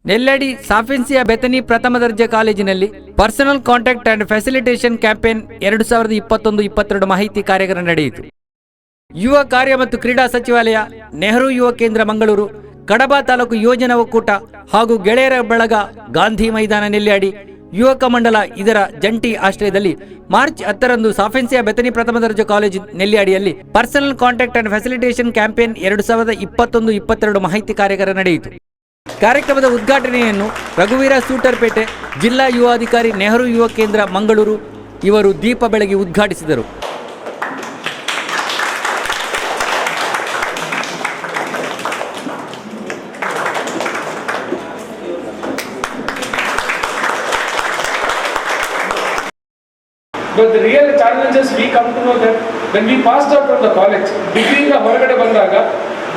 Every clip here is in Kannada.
ನೆಲ್ಯಾಡಿ ಸಾಫೆನ್ಸಿಯಾ ಬೆಥನಿ ಪ್ರಥಮ ದರ್ಜೆ ಕಾಲೇಜಿನಲ್ಲಿ personal contact and facilitation campaign 2021-22 ಮಾಹಿತಿ ಕಾರ್ಯಕ್ರಮ ನಡೆಯಿತು. ಯುವ ಕಾರ್ಯ ಮತ್ತು ಕ್ರೀಡಾ ಸಚಿವಾಲಯ, ನೆಹರು ಯುವ ಕೇಂದ್ರ ಮಂಗಳೂರು, ಕಡಬ ತಾಲೂಕು ಯೋಜನಾ ಒಕ್ಕೂಟ ಹಾಗೂ ಗೆಳೆಯರ ಬಳಗ, ಗಾಂಧಿ ಮೈದಾನ ನೆಲ್ಯಾಡಿ ಯುವಕ ಮಂಡಲ ಇದರ ಜಂಟಿ ಆಶ್ರಯದಲ್ಲಿ ಮಾರ್ಚ್ 10ರಂದು ಸಾಫೆನ್ಸಿಯಾ ಬೆಥನಿ ಪ್ರಥಮ ದರ್ಜೆ ಕಾಲೇಜು ನೆಲ್ಯಾಡಿಯಲ್ಲಿ personal contact and facilitation campaign 2021-22 ಮಾಹಿತಿ ಕಾರ್ಯಕ್ರಮ ನಡೆಯಿತು. ಕಾರ್ಯಕ್ರಮದ ಉದ್ಘಾಟನೆಯನ್ನು ರಘುವೀರ ಸೂಟರ್ಪೇಟೆ ಜಿಲ್ಲಾ ಯುವ ಅಧಿಕಾರಿ, ನೆಹರು ಯುವ ಕೇಂದ್ರ ಮಂಗಳೂರು ಇವರು ದೀಪ ಬೆಳಗಿ ಉದ್ಘಾಟಿಸಿದರು. But the real challenges we come to know that when we passed out from the college, degree ಹೊರಗಡೆ ಬಂದಾಗ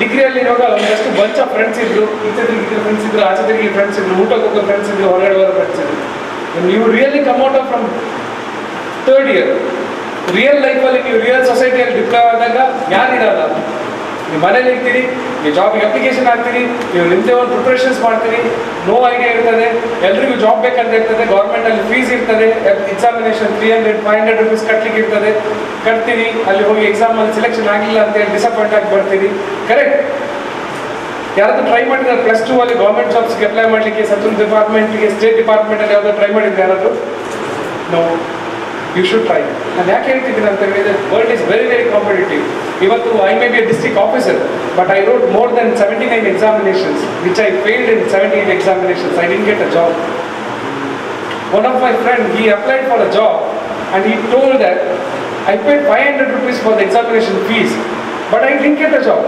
ಡಿಗ್ರಿಯಲ್ಲಿ ಇರುವಾಗ ಒಂದಷ್ಟು ಬಂಚ್ ಆಫ್ ಫ್ರೆಂಡ್ಸ್ ಇದ್ರು, ಈಚೆಗೆ ಫ್ರೆಂಡ್ಸ್ ಇದ್ರು, ಆಚೆಗೆ ಫ್ರೆಂಡ್ಸ್ ಇದ್ರು, ಊಟಕ್ಕೆ ಹೋಗೋ ಫ್ರೆಂಡ್ಸ್ ಇದ್ರು, ಹೊರಗಡೆ ಬರೋ ಫ್ರೆಂಡ್ಸ್ ಇದ್ರು. When you really come out of from third year, real ಲೈಫಲ್ಲಿ ನೀವು ರಿಯಲ್ ಸೊಸೈಟಿಯಲ್ಲಿ ಡಿಪ್ಲೈ ಆದಾಗ ಯಾರಿರಲ್ಲ. ನೀವು ಮನೇಲಿ ಇರ್ತೀರಿ, ನೀವು ಜಾಬಿಗೆ ಅಪ್ಲಿಕೇಶನ್ ಹಾಕ್ತೀರಿ, ನೀವು ನಿಮ್ಮದೇ ಒಂದು ಪ್ರಿಪ್ರೇಷನ್ಸ್ ಮಾಡ್ತೀರಿ, ನೋ ಐಡಿಯಾ ಇರ್ತದೆ, ಎಲ್ರಿಗೂ ಜಾಬ್ ಬೇಕಂತ ಇರ್ತದೆ, ಗೌರ್ಮೆಂಟಲ್ಲಿ ಫೀಸ್ ಇರ್ತದೆ, ಎಕ್ಸಾಮಿನೇಷನ್ 300-500 rupees ಕಟ್ಟಲಿಕ್ಕೆ ಇರ್ತದೆ, ಕಟ್ತೀರಿ, ಅಲ್ಲಿ ಹೋಗಿ ಎಕ್ಸಾಮಲ್ಲಿ ಸೆಲೆಕ್ಷನ್ ಆಗಲಿಲ್ಲ ಅಂತ ಹೇಳಿ ಡಿಸಪಾಯಿಂಟ್ ಆಗಿ ಬರ್ತೀರಿ. ಕರೆಕ್ಟ್? ಯಾರಾದ್ರೂ ಟ್ರೈ ಮಾಡಿದ್ರೆ +2 ಅಲ್ಲಿ ಗೌರ್ಮೆಂಟ್ ಜಾಬ್ಸ್ಗೆ ಅಪ್ಲೈ ಮಾಡಲಿಕ್ಕೆ, ಸೆಂಟ್ರಲ್ ಡಿಪಾರ್ಟ್ಮೆಂಟ್ಗೆ, ಸ್ಟೇಟ್ ಡಿಪಾರ್ಟ್ಮೆಂಟಲ್ಲಿ ಯಾವ್ದಾದ್ರು ಟ್ರೈ ಮಾಡಿದ್ರೆ ಯಾರಾದರೂ? No, you should try. ನಾನು ಯಾಕೆ ಹೇಳ್ತಿದ್ದೀನಿ ಅಂತ ಹೇಳಿದ್ರೆ, world is very very competitive. ಇವತ್ತು I may be a district officer, but I wrote more than 79 examinations, which I failed in 78 examinations. I didn't get a job. One of my friend, he applied for a job and he told that I paid 500 rupees for the examination fees, but I didn't get a job.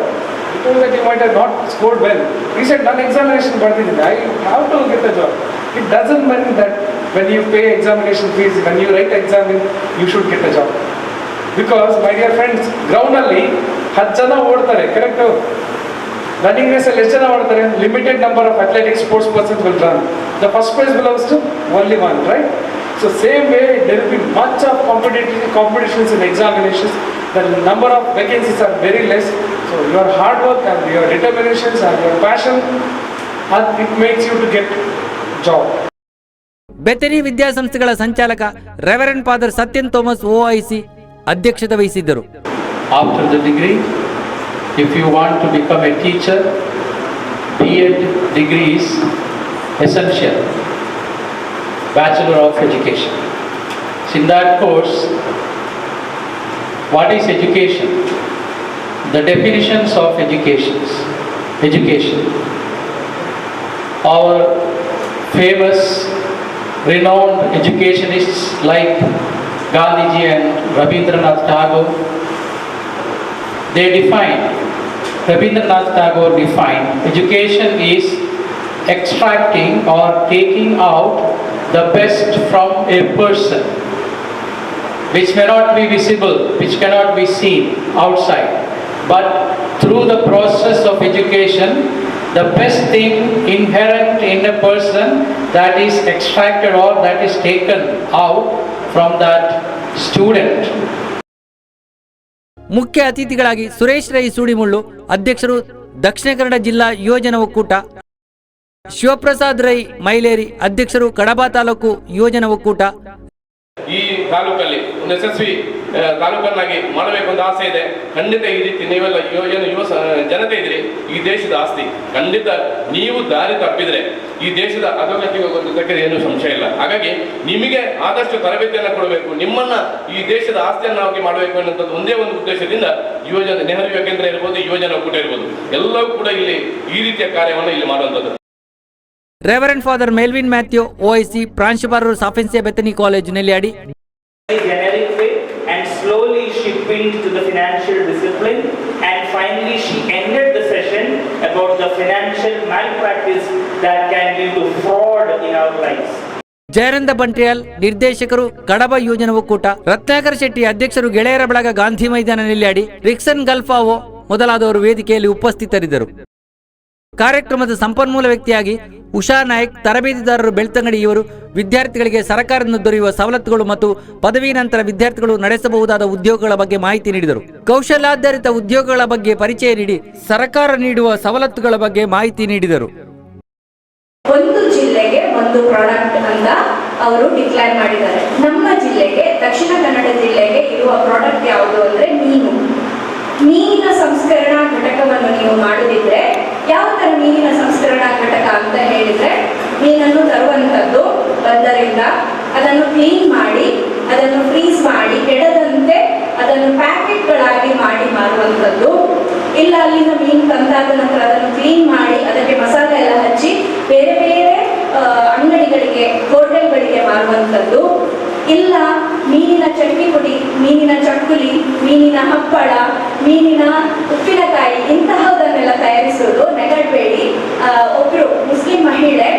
He told that he might have not scored well. He said, "Non examination bardidine, I have to get a job." It doesn't mean that when you pay examination fees, when you write exam, you should get a job. Because my dear friends, ground ಅಲ್ಲಿ 10 ಜನ ಓಡ್ತಾರೆ, ಕರೆಕ್ಟ್? ರನ್ನಿಂಗ್ ರೇಸ್ ಅಲ್ಲಿ ಎಷ್ಟು ಜನ ಓಡ್ತಾರೆ? Limited number of athletic sports persons will run. The first prize belongs to only one, right? So same way there will be much of competitions in examinations. The number of vacancies are very less. So your hard work and your determinations and your passion, it makes you to get job. Bethany ವಿದ್ಯಾಸಂಸ್ಥೆಗಳ ಸಂಚಾಲಕ reverend father Sathyan Thomas OIC ಅಧ್ಯಕ್ಷತೆ ವಹಿಸಿದ್ದರು. After the degree, if you want to become a teacher, B.Ed degree is essential, Bachelor of Education. So in that course, what is education? The definitions of education. Our famous, renowned educationists like Gandhiji and Rabindranath Tagore, Rabindranath Tagore defined education is extracting or taking out the best from a person, which cannot be visible, which cannot be seen outside, but through the process of education, the best thing inherent in a person that is extracted or that is taken out from that student. ಮುಖ್ಯ ಅತಿಥಿಗಳಾಗಿ ಸುರೇಶ್ ರೈ ಸೂಡಿಮುಳ್ಳು, ಅಧ್ಯಕ್ಷರು ದಕ್ಷಿಣ ಕನ್ನಡ ಜಿಲ್ಲಾ ಯೋಜನಾ ಒಕ್ಕೂಟ, ಶಿವಪ್ರಸಾದ್ ರೈ ಮೈಲೇರಿ, ಅಧ್ಯಕ್ಷರು ಕಡಬ ತಾಲೂಕು ಯೋಜನಾ ಒಕ್ಕೂಟ. ಈ ತಾಲೂಕಲ್ಲಿ ಒಂದು ಯಶಸ್ವಿ ತಾಲೂಕನ್ನಾಗಿ ಮಾಡಬೇಕು ಅಂತ ಆಸೆ ಇದೆ. ಖಂಡಿತ ಈ ರೀತಿ ನೀವೆಲ್ಲ ಯುವ ಜನತೆ ಇದ್ರಿ, ಈ ದೇಶದ ಆಸ್ತಿ. ಖಂಡಿತ ನೀವು ದಾರಿ ತಪ್ಪಿದ್ರೆ ಈ ದೇಶದ ಅಧೋಗತಿಗೆ ಹೋಗೋದಕ್ಕೆ ಏನು ಸಂಶಯ ಇಲ್ಲ. ಹಾಗಾಗಿ ನಿಮಗೆ ಆದಷ್ಟು ತರಬೇತಿಯನ್ನು ಕೊಡಬೇಕು, ನಿಮ್ಮನ್ನ ಈ ದೇಶದ ಆಸ್ತಿಯನ್ನಾಗಿ ಮಾಡಬೇಕು ಅನ್ನೋಂಥದ್ದು ಒಂದೇ ಒಂದು ಉದ್ದೇಶದಿಂದ ನೆಹರು ಯುವ ಕೇಂದ್ರ ಇರ್ಬೋದು, ಯೋಜನಾ ಒಕ್ಕೂಟ ಇರ್ಬೋದು, ಎಲ್ಲವೂ ಕೂಡ ಇಲ್ಲಿ ಈ ರೀತಿಯ ಕಾರ್ಯವನ್ನು ಇಲ್ಲಿ ಮಾಡುವಂಥದ್ದು. Reverend father Melvin Mathew OIC ಪ್ರಾಂಶುಪಾಲರು, ಸಾಫೆನ್ಸಿಯಾ Bethany college Nelyadi. Generic way, and slowly she built to the financial discipline, and finally she ended the session about the financial malpractice that can lead to fraud in our lives. Jayananda ಬಂಟ್ರಿಯಾಲ್ ನಿರ್ದೇಶಕರು, ಕಡಬ ಯೋಜನಾ ಒಕ್ಕೂಟ, ರತ್ನಾಕರ್ ಶೆಟ್ಟಿ ಅಧ್ಯಕ್ಷರು, ಗೆಳೆಯರ ಬಳಗ, ಗಾಂಧಿ ಮೈದಾನ ನೆಲ್ಯಾಡಿ, ರಿಕ್ಸನ್ ಗಲ್ಫಾವೋ ಮೊದಲಾದವರು ವೇದಿಕೆಯಲ್ಲಿ ಉಪಸ್ಥಿತರಿದ್ದರು. ಕಾರ್ಯಕ್ರಮದ ಸಂಪನ್ಮೂಲ ವ್ಯಕ್ತಿಯಾಗಿ ಉಷಾ ನಾಯಕ್, ತರಬೇತಿದಾರರು ಬೆಳ್ತಂಗಡಿ ಇವರು ವಿದ್ಯಾರ್ಥಿಗಳಿಗೆ ಸರ್ಕಾರದಿಂದ ದೊರೆಯುವ ಸವಲತ್ತುಗಳು ಮತ್ತು ಪದವಿ ನಂತರ ವಿದ್ಯಾರ್ಥಿಗಳು ನಡೆಸಬಹುದಾದ ಉದ್ಯೋಗಗಳ ಬಗ್ಗೆ ಮಾಹಿತಿ ನೀಡಿದರು. ಕೌಶಲ್ಯಾಧಾರಿತ ಉದ್ಯೋಗಗಳ ಬಗ್ಗೆ ಪರಿಚಯ ನೀಡಿ ಸರ್ಕಾರ ನೀಡುವ ಸವಲತ್ತುಗಳ ಬಗ್ಗೆ ಮಾಹಿತಿ ನೀಡಿದರು. ಒಂದು ಒಂದು ಪ್ರಾಡಕ್ಟ್ ಅಂತ ಅವರು ಡಿಕ್ಲೇರ್ ಮಾಡಿದ್ದಾರೆ. ನಮ್ಮ ಜಿಲ್ಲೆಗೆ, ದಕ್ಷಿಣ ಕನ್ನಡ ಜಿಲ್ಲೆಗೆ ಇರುವ ಪ್ರಾಡಕ್ಟ್ ಯಾವುದು ಅಂದರೆ ಮೀನಿನ ಸಂಸ್ಕರಣಾ ಘಟಕವನ್ನು ನೀವು ಮಾಡುದಿದ್ರೆ, ಯಾವ ಥರ ಮೀನಿನ ಸಂಸ್ಕರಣಾ ಘಟಕ ಅಂತ ಹೇಳಿದರೆ, ಮೀನನ್ನು ತರುವಂಥದ್ದು ಬಂದರಿಂದ ಅದನ್ನು ಕ್ಲೀನ್ ಮಾಡಿ, ಅದನ್ನು ಫ್ರೀಸ್ ಮಾಡಿ, ಕೆಡದಂತೆ ಅದನ್ನು ಪ್ಯಾಕೆಟ್ಗಳಾಗಿ ಮಾಡಿ ಮಾರುವಂಥದ್ದು. ಇಲ್ಲ ಅಲ್ಲಿಂದ ಮೀನು ತಂದಾದ ನಂತರ ಅದನ್ನು ಕ್ಲೀನ್ ಮಾಡಿ ಅದಕ್ಕೆ ಮಸಾಲೆ ಎಲ್ಲ ಹಚ್ಚಿ ಬೇರೆ ಬೇರೆ ಅಂಗಡಿಗಳಿಗೆ, ಹೋಟೆಲ್ಗಳಿಗೆ ಮಾರುವಂಥದ್ದು. ಇಲ್ಲ ಮೀನಿನ ಚಟ್ನಿ ಪುಡಿ, ಮೀನಿನ ಚಕ್ಕುಲಿ, ಮೀನಿನ ಹಪ್ಪಳ, ಮೀನಿನ ಉಪ್ಪಿನಕಾಯಿ ಇಂತಹದನ್ನೆಲ್ಲ ತಯಾರಿಸೋದು. ನೆಗಡಬೇಡಿ, ಒಬ್ಬರು ಮುಸ್ಲಿಂ ಮಹಿಳೆ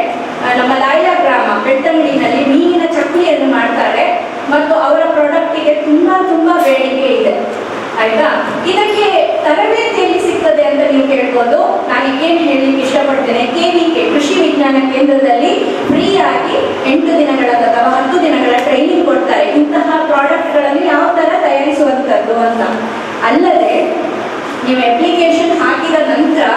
ನಮ್ಮ ಲಾಯ್ಲಾ ಗ್ರಾಮ ಬೆಳ್ತಂಗಡಿನಲ್ಲಿ ಮೀನಿನ ಚಕ್ಕುಲಿಯನ್ನು ಮಾಡ್ತಾರೆ ಮತ್ತು ಅವರ ಪ್ರಾಡಕ್ಟಿಗೆ ತುಂಬಾ ಬೇಡಿಕೆ ಇದೆ. ಆಯ್ತಾ? ಇದಕ್ಕೆ ತರಬೇತಿಯಲ್ಲಿ ಸಿಗ್ತದೆ ಅಂತ ನೀವು ಕೇಳ್ಬೋದು. ನಾನು ಏನು ಹೇಳಲಿಕ್ಕೆ ಇಷ್ಟಪಡ್ತೇನೆ, KVK ಕೃಷಿ ವಿಜ್ಞಾನ ಕೇಂದ್ರದಲ್ಲಿ ಫ್ರೀ ಆಗಿ 8 ದಿನಗಳ ಅಥವಾ 10 ದಿನಗಳ ಟ್ರೈನಿಂಗ್ ಕೊಡ್ತಾರೆ ಇಂತಹ ಪ್ರಾಡಕ್ಟ್ಗಳನ್ನು ಯಾವ ತರ ತಯಾರಿಸುವಂಥದ್ದು ಅಂತ. ಅಲ್ಲದೆ ನೀವು ಅಪ್ಲಿಕೇಶನ್ ಹಾಕಿದ ನಂತರ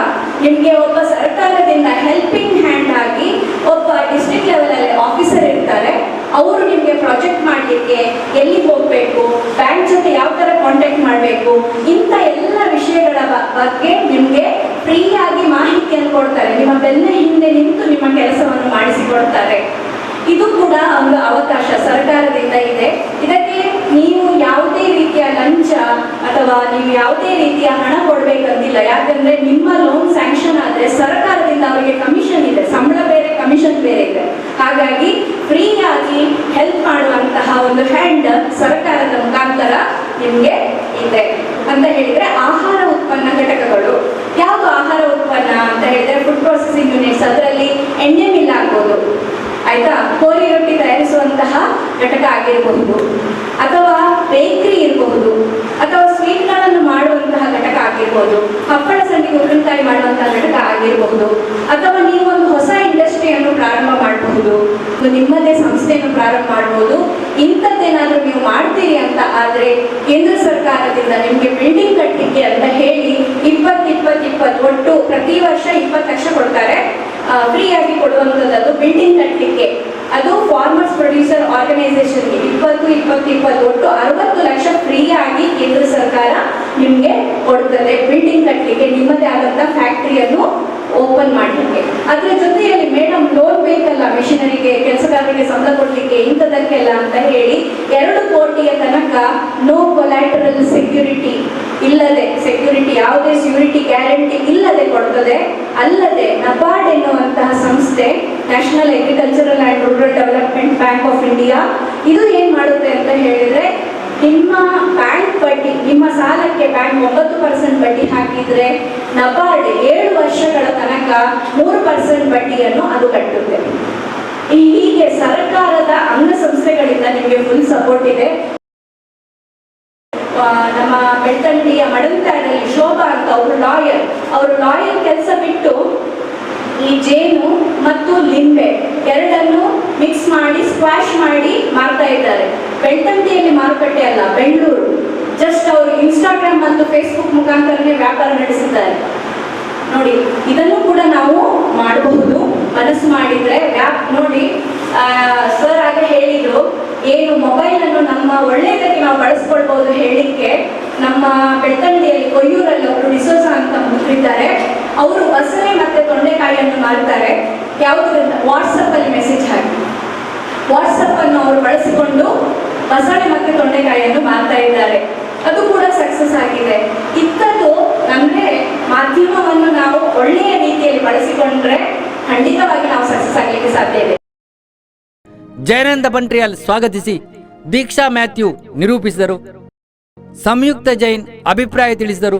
ನಿಮಗೆ ಒಬ್ಬ ಸರ್ಕಾರದಿಂದ ಹೆಲ್ಪಿಂಗ್ ಹ್ಯಾಂಡ್ ಆಗಿ ಒಬ್ಬ ಡಿಸ್ಟ್ರಿಕ್ಟ್ ಲೆವೆಲಲ್ಲಿ ಆಫೀಸರ್ ಇರ್ತಾರೆ. ಅವರು ನಿಮಗೆ ಪ್ರಾಜೆಕ್ಟ್ ಮಾಡಲಿಕ್ಕೆ ಎಲ್ಲಿ ಹೋಗಬೇಕು, ಬ್ಯಾಂಕ್ ಜೊತೆ ಯಾವ ಥರ ಕಾಂಟ್ಯಾಕ್ಟ್ ಮಾಡಬೇಕು, ಇಂಥ ಎಲ್ಲ ವಿಷಯಗಳ ಬಗ್ಗೆ ನಿಮಗೆ ಫ್ರೀಯಾಗಿ ಮಾಹಿತಿಯನ್ನು ಕೊಡ್ತಾರೆ. ನಿಮ್ಮ ಬೆನ್ನ ಹಿಂದೆ ನಿಂತು ನಿಮ್ಮ ಕೆಲಸವನ್ನು ಮಾಡಿಸಿಕೊಡ್ತಾರೆ. ಇದು ಕೂಡ ಒಂದು ಅವಕಾಶ ಸರ್ಕಾರದಿಂದ ಇದೆ. ಇದಕ್ಕೆ ನೀವು ಯಾವುದೇ ರೀತಿಯ ಲಂಚ ಅಥವಾ ನೀವು ಯಾವುದೇ ರೀತಿಯ ಹಣ ಕೊಡಬೇಕಂತಿಲ್ಲ. ಯಾಕಂದ್ರೆ ನಿಮ್ಮ ಲೋನ್ ಸ್ಯಾಂಕ್ಷನ್ ಆದರೆ ಸರ್ಕಾರದಿಂದ ಅವರಿಗೆ ಕಮಿಷನ್ ಇದೆ, ಸಂಬಳ ಬೇರೆ ಕಮಿಷನ್ ಬೇರೆ ಇದೆ. ಹಾಗಾಗಿ ಫ್ರೀಯಾಗಿ ಹೆಲ್ಪ್ ಮಾಡುವಂತಹ ಒಂದು ಹ್ಯಾಂಡ್ ಸರ್ಕಾರದ ಮುಖಾಂತರ ನಿಮಗೆ ಇದೆ ಅಂತ ಹೇಳಿದ್ರೆ, ಆಹಾರ ಉತ್ಪನ್ನ ಘಟಕಗಳು. ಯಾವುದು ಆಹಾರ ಉತ್ಪನ್ನ ಅಂತ ಹೇಳಿದ್ರೆ ಫುಡ್ ಪ್ರೊಸೆಸಿಂಗ್ ಯೂನಿಟ್ಸ್, ಅದರಲ್ಲಿ ಎಣ್ಣೆ ಮಿಲ್ ಆಗ್ಬೋದು, ಆಯ್ತಾ, ಕೋಳಿ ರೊಟ್ಟಿ ತಯಾರಿಸುವಂತಹ ಘಟಕ ಆಗಿರಬಹುದು, ಅಥವಾ ಬೇಕರಿ ಇರಬಹುದು, ಅಥವಾ ಸ್ವೀಟ್ಗಳನ್ನು ಮಾಡುವಂತಹ ಘಟಕ ಆಗಿರ್ಬೋದು, ಹಪ್ಪಳ ಸಂಡಿಗೆ ಉಪ್ಪಿನಕಾಯಿ ಮಾಡುವಂತಹ ಘಟಕ ಆಗಿರಬಹುದು, ಅಥವಾ ನೀವು ಒಂದು ಹೊಸ ಇಂಡಸ್ಟ್ರಿಯನ್ನು ಪ್ರಾರಂಭ ಮಾಡಬಹುದು, ನಿಮ್ಮದೇ ಸಂಸ್ಥೆಯನ್ನು ಪ್ರಾರಂಭ ಮಾಡಬಹುದು. ಇಂಥದ್ದೇನಾದ್ರೂ ನೀವು ಮಾಡ್ತೀರಿ ಅಂತ ಆದ್ರೆ ಕೇಂದ್ರ ಸರ್ಕಾರದಿಂದ ನಿಮಗೆ ಬಿಲ್ಡಿಂಗ್ ಕಟ್ಟಲಿಕ್ಕೆ ಅಂತ ಹೇಳಿ 20 ಒಟ್ಟು ಪ್ರತಿ ವರ್ಷ 20 ಲಕ್ಷ ಕೊಡ್ತಾರೆ. ಫ್ರೀಯಾಗಿ ಕೊಡುವಂಥದ್ದು ಬಿಲ್ಡಿಂಗ್ ಕಟ್ಟಲಿಕ್ಕೆ. ಅದು ಫಾರ್ಮರ್ಸ್ ಪ್ರೊಡ್ಯೂಸರ್ ಆರ್ಗನೈಸೇಷನ್ಗೆ 20 ಒಟ್ಟು 60 ಲಕ್ಷ ಫ್ರೀಯಾಗಿ ಕೇಂದ್ರ ಸರ್ಕಾರ ನಿಮಗೆ ಕೊಡ್ತದೆ ಬಿಲ್ಡಿಂಗ್ ಕಟ್ಟಲಿಕ್ಕೆ, ನಿಮ್ಮದೇ ಆದಂಥ ಫ್ಯಾಕ್ಟರಿಯನ್ನು ಓಪನ್ ಮಾಡಲಿಕ್ಕೆ. ಅದರ ಜೊತೆಯಲ್ಲಿ ಮೇಡಮ್ ಲೋನ್ ಬೇಕಲ್ಲ ಮೆಷಿನರಿಗೆ, ಕೆಲಸಗಾರರಿಗೆ ಸಂಬಳ ಕೊಡಲಿಕ್ಕೆ, ಇಂಥದಕ್ಕೆಲ್ಲ ಅಂತ ಹೇಳಿ 2 ಕೋಟಿಯ ತನಕ ನೋ ಕೊಲ್ಯಾಟರಲ್ ಸೆಕ್ಯೂರಿಟಿ ಇಲ್ಲದೆ, ಸೆಕ್ಯೂರಿಟಿ ಯಾವುದೇ ಸೆಕ್ಯೂರಿಟಿ ಗ್ಯಾರಂಟಿ ಇಲ್ಲದೆ ಕೊಡ್ತದೆ. ಅಲ್ಲದೆ ನಬಾರ್ಡ್ ಎನ್ನುವಂತಹ ಸಂಸ್ಥೆ, national agricultural and rural development bank of India, ಇದು ಏನು ಮಾಡುತ್ತೆ ಅಂತ ಹೇಳಿದರೆ, ನಿಮ್ಮ ಬ್ಯಾಂಕ್ ಬಡ್ಡಿ, ನಿಮ್ಮ ಸಾಲಕ್ಕೆ ಬ್ಯಾಂಕ್ 9% ಬಡ್ಡಿ ಹಾಕಿದ್ರೆ ನಬಾರ್ಡ್ 7 ವರ್ಷಗಳ ತನಕ 3% ಬಡ್ಡಿಯನ್ನು ಅದು ಕಟ್ಟುತ್ತೆ. ಹೀಗೆ ಸರ್ಕಾರದ ಅಂಗಸಂಸ್ಥೆಗಳಿಂದ ನಿಮಗೆ ಫುಲ್ ಸಪೋರ್ಟ್ ಇದೆ. ನಮ್ಮ ಬೆಳ್ತಂಗಡಿಯ ಮಡಂತಾಡಲ್ಲಿ ಶೋಭಾ ಅಂತ ಅವರು ಲಾಯರ್ ಕೆಲಸ ಬಿಟ್ಟು ಈ ಜೇನು ಮತ್ತು ಲಿಂಬೆ ಎರಡನ್ನು ಮಿಕ್ಸ್ ಮಾಡಿ ಸ್ಕ್ವಾಶ್ ಮಾಡಿ ಮಾರ್ತಾ ಇದ್ದಾರೆ. ಬೆಳ್ತಂಗಡಿಯಲ್ಲಿ ಮಾರುಕಟ್ಟೆ ಅಲ್ಲ, ಬೆಂಗಳೂರು. ಜಸ್ಟ್ ಅವರು ಇನ್ಸ್ಟಾಗ್ರಾಮ್ ಮತ್ತು ಫೇಸ್ಬುಕ್ ಮುಖಾಂತರನೇ ವ್ಯಾಪಾರ ನಡೆಸಿದ್ದಾರೆ. ನೋಡಿ, ಇದನ್ನು ಕೂಡ ನಾವು ಮಾಡಬಹುದು ಮನಸ್ಸು ಮಾಡಿದ್ರೆ. ನೋಡಿ, ಸರ್ ಆಗ ಹೇಳಿದ್ರು, ಏನು ಮೊಬೈಲನ್ನು ನಮ್ಮ ಒಳ್ಳೆಯದಕ್ಕೆ ನಾವು ಬಳಸ್ಕೊಳ್ಬಹುದು ಹೇಳಲಿಕ್ಕೆ. ನಮ್ಮ ಬೆಳ್ತಂಗಡಿಯಲ್ಲಿ ಕೊಯ್ಯೂರಲ್ಲಿ ಒಬ್ಬರು ಡಿಸೋಜಾ ಅಂತ ಮುಗಿದ್ದಾರೆ. ಅವರು ಬಸಳೆ ಮತ್ತೆ ತೊಂಡೆಕಾಯಿಯನ್ನು ಮಾರ್ತಾರೆ. ಯಾವುದರಿಂದ? ವಾಟ್ಸಪ್ಪಲ್ಲಿ ಮೆಸೇಜ್ ಹಾಕಿ, ವಾಟ್ಸಪ್ಪನ್ನು ಅವರು ಬಳಸಿಕೊಂಡು ಬಸಳೆ ಮತ್ತೆ ತೊಂಡೆಕಾಯಿಯನ್ನು ಮಾರ್ತಾ ಇದ್ದಾರೆ. ಅದು ಕೂಡ ಸಕ್ಸಸ್ ಆಗಿದೆ. ಇಂಥದ್ದು ಅಂದರೆ ಮಾಧ್ಯಮವನ್ನು ನಾವು ಒಳ್ಳೆಯ ರೀತಿಯಲ್ಲಿ ಬಳಸಿಕೊಂಡ್ರೆ ಖಂಡಿತವಾಗಿ ನಾವು ಸಕ್ಸಸ್ ಆಗಲಿಕ್ಕೆ ಸಾಧ್ಯ ಇದೆ. ಜಯನಂದ ಬಂಟ್ರಿಯಾಲ್ ಸ್ವಾಗತಿಸಿ ದೀಕ್ಷಾ ಮ್ಯಾಥ್ಯೂ ನಿರೂಪಿಸಿದರು. ಸಂಯುಕ್ತ ಜೈನ್ ಅಭಿಪ್ರಾಯ ತಿಳಿಸಿದರು.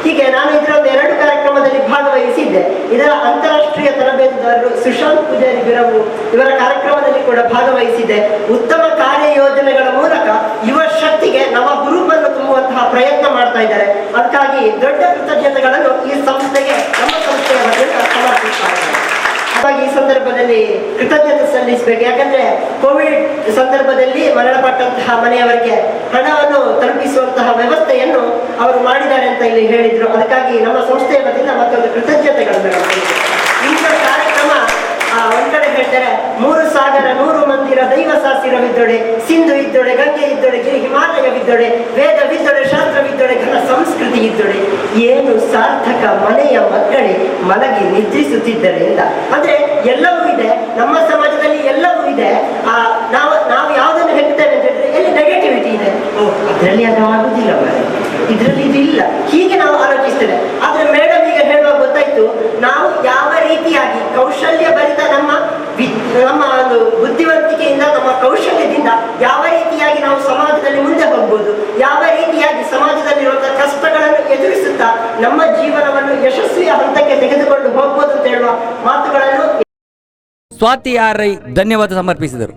ಹೀಗೆ ನಾನು ಇದರ 2 ಕಾರ್ಯಕ್ರಮದಲ್ಲಿ ಭಾಗವಹಿಸಿದ್ದೆ. ಇದರ ಅಂತಾರಾಷ್ಟ್ರೀಯ ತರಬೇತುದಾರರು ಸುಶಾಂತ್ ಪೂಜಾರಿ ಬಿರವು ಇವರ ಕಾರ್ಯಕ್ರಮದಲ್ಲಿ ಕೂಡ ಭಾಗವಹಿಸಿದ್ದೆ. ಉತ್ತಮ ಕಾರ್ಯಯೋಜನೆಗಳ ಮೂಲಕ ಯುವ ಶಕ್ತಿಗೆ ನವ ಹುರುಪನ್ನು ತುಂಬುವಂತಹ ಪ್ರಯತ್ನ ಮಾಡ್ತಾ ಇದ್ದಾರೆ. ಅದಕ್ಕಾಗಿ ದೊಡ್ಡ ಕೃತಜ್ಞತೆಗಳನ್ನು ಈ ಸಂಸ್ಥೆಗೆ, ನಮ್ಮ ಸಂಸ್ಥೆಯ ವತಿಯಿಂದ ಸಮರ್ಪಿಸ್ತಾರೆ. ಹಾಗಾಗಿ ಈ ಸಂದರ್ಭದಲ್ಲಿ ಕೃತಜ್ಞತೆ ಸಲ್ಲಿಸಬೇಕು. ಯಾಕಂದ್ರೆ ಕೋವಿಡ್ ಸಂದರ್ಭದಲ್ಲಿ ಮರಣಪಟ್ಟಂತಹ ಮನೆಯವರಿಗೆ ಹಣವನ್ನು ತಲುಪಿಸುವಂತಹ ವ್ಯವಸ್ಥೆಯನ್ನು ಅವರು ಮಾಡಿದ್ದಾರೆ ಅಂತ ಇಲ್ಲಿ ಹೇಳಿದ್ರು. ಅದಕ್ಕಾಗಿ ನಮ್ಮ ಸಂಸ್ಥೆಯ ವತಿಯಿಂದ ಮತ್ತೊಂದು ಕೃತಜ್ಞತೆಗಳನ್ನು. ಇಂಥ ಕಾರ್ಯಕ್ರಮ ಒಂದ್ ಕಡೆ ಹೇಳ್ತಾರೆ ಮೂರು ಸಾಗರ ನೂರು ಮಂದಿರ ದೈವ ಸಾಸಿರವಿದ್ದೊಡೆ, ಸಿಂಧು ಇದ್ದೊಡೆ, ಗಂಗೆ ಇದ್ದೊಡೆ, ಗಿರಿ ಹಿಮಾಲಯವಿದ್ದೊಡೆ, ವೇದವಿದ್ದೊಡೆ, ಶಾಸ್ತ್ರವಿದ್ದೊಡೆ, ಘನ ಸಂಸ್ಕೃತಿ ಇದ್ದೊಡೆ, ಏನು ಸಾರ್ಥಕ ಮನೆಯ ಮಕ್ಕಳೇ ಮಲಗಿ ನಿದ್ರಿಸುತ್ತಿದ್ದರೆ ಅಂತ. ಅಂದ್ರೆ ಎಲ್ಲವೂ ಇದೆ ನಮ್ಮ ಸಮಾಜದಲ್ಲಿ, ಎಲ್ಲವೂ ಇದೆ. ನಾವು ಯಾವುದನ್ನು ಹೇಳ್ತೇವೆ ಅಂತ ಹೇಳಿದ್ರೆ ಎಲ್ಲಿ ನೆಗೆಟಿವಿಟಿ ಇದೆ, ಇದರಲ್ಲಿ ಅದು ಆಗುದಿಲ್ಲ, ಇದರಲ್ಲಿ ಇದು ಇಲ್ಲ, ಹೀಗೆ ನಾವು ಆಲೋಚಿಸ್ತೇವೆ. ಆದ್ರೆ ಮೇಡಮ್ ಈಗ ಹೇಳುವಾಗ ಗೊತ್ತಾಯ್ತು, ನಾವು ಯಾವ ರೀತಿಯಾಗಿ ಕೌಶಲ್ಯ ಭರಿತ ನಮ್ಮ ಒಂದು ಬುದ್ಧಿವಂತಿಕೆಯಿಂದ, ನಮ್ಮ ಕೌಶಲ್ಯದಿಂದ ಯಾವ ರೀತಿಯಾಗಿ ನಾವು ಸಮಾಜದಲ್ಲಿ ಮುಂದೆ ಹೋಗ್ಬೋದು, ಯಾವ ರೀತಿಯಾಗಿ ಸಮಾಜದಲ್ಲಿರುವಂತಹ ಕಷ್ಟಗಳನ್ನು ಎದುರಿಸುತ್ತಾ ನಮ್ಮ ಜೀವನವನ್ನು ಯಶಸ್ವಿಯ ಹಂತಕ್ಕೆ ತೆಗೆದುಕೊಂಡು ಹೋಗ್ಬೋದು ಅಂತ ಹೇಳುವ ಮಾತುಗಳನ್ನು ಸ್ವಾತಿ ಆರ್ ರೈ ಧನ್ಯವಾದ ಸಮರ್ಪಿಸಿದರು.